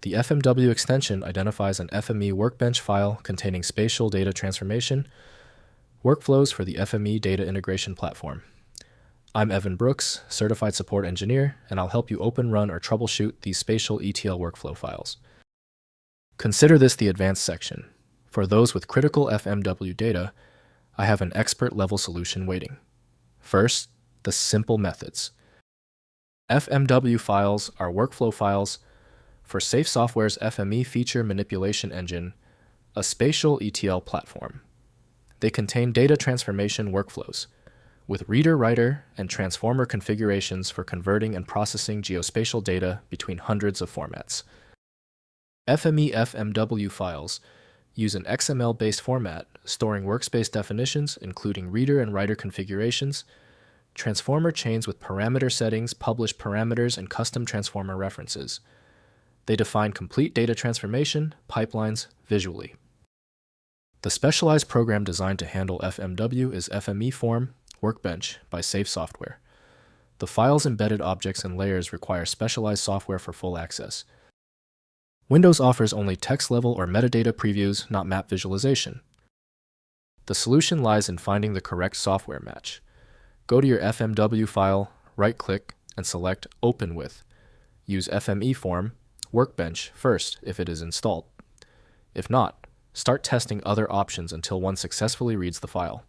The FMW extension identifies an FME Workbench file containing spatial data transformation workflows for the FME data integration platform. I'm Evan Brooks, Certified Support Engineer, and I'll help you open, run, or troubleshoot these spatial ETL workflow files. Consider this the advanced section. For those with critical FMW data, I have an expert-level solution waiting. First, the simple methods. FMW files are workflow files for Safe Software's FME feature manipulation engine, a spatial ETL platform. They contain data transformation workflows, with reader-writer and transformer configurations for converting and processing geospatial data between hundreds of formats. FME FMW files use an XML-based format, storing workspace definitions, including reader and writer configurations, transformer chains with parameter settings, published parameters, and custom transformer references. They define complete data transformation pipelines visually. The specialized program designed to handle FMW is FME Form Workbench by Safe Software. The file's embedded objects and layers require specialized software for full access. Windows offers only text-level or metadata previews, not map visualization. The solution lies in finding the correct software match. Go to your FMW file, right-click, and select Open With. Use FME Form Workbench first if it is installed. If not, start testing other options until one successfully reads the file.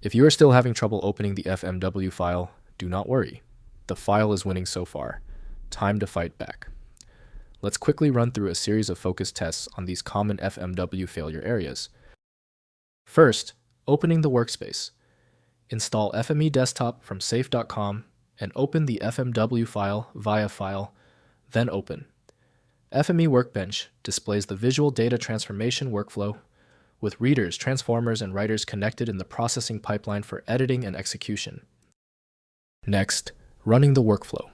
If you are still having trouble opening the FMW file, do not worry. The file is winning so far. Time to fight back. Let's quickly run through a series of focus tests on these common FMW failure areas. First, opening the workspace. Install FME Desktop from safe.com and open the FMW file via File, then Open. FME Workbench displays the visual data transformation workflow with readers, transformers, and writers connected in the processing pipeline for editing and execution. Next, running the workflow.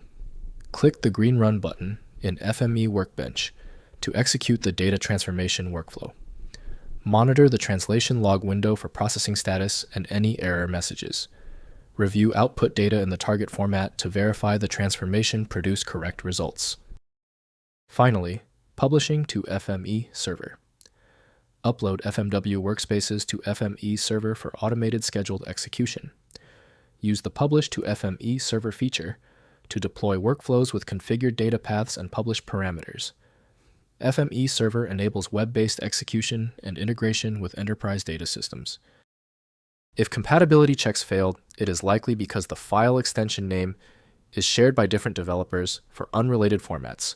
Click the green Run button in FME Workbench to execute the data transformation workflow. Monitor the translation log window for processing status and any error messages. Review output data in the target format to verify the transformation produced correct results. Finally, publishing to FME Server. Upload FMW workspaces to FME Server for automated scheduled execution. Use the Publish to FME Server feature to deploy workflows with configured data paths and published parameters. FME Server enables web-based execution and integration with enterprise data systems. If compatibility checks failed, it is likely because the file extension name is shared by different developers for unrelated formats,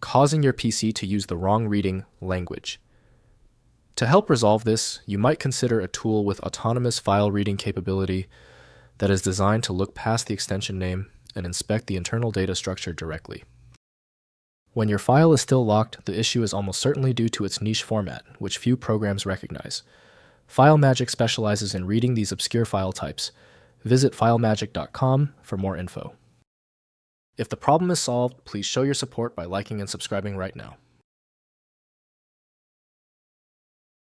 causing your PC to use the wrong reading language. To help resolve this, you might consider a tool with autonomous file reading capability that is designed to look past the extension name and inspect the internal data structure directly. When your file is still locked, the issue is almost certainly due to its niche format, which few programs recognize. FileMagick specializes in reading these obscure file types. Visit filemagick.com for more info. If the problem is solved, please show your support by liking and subscribing right now.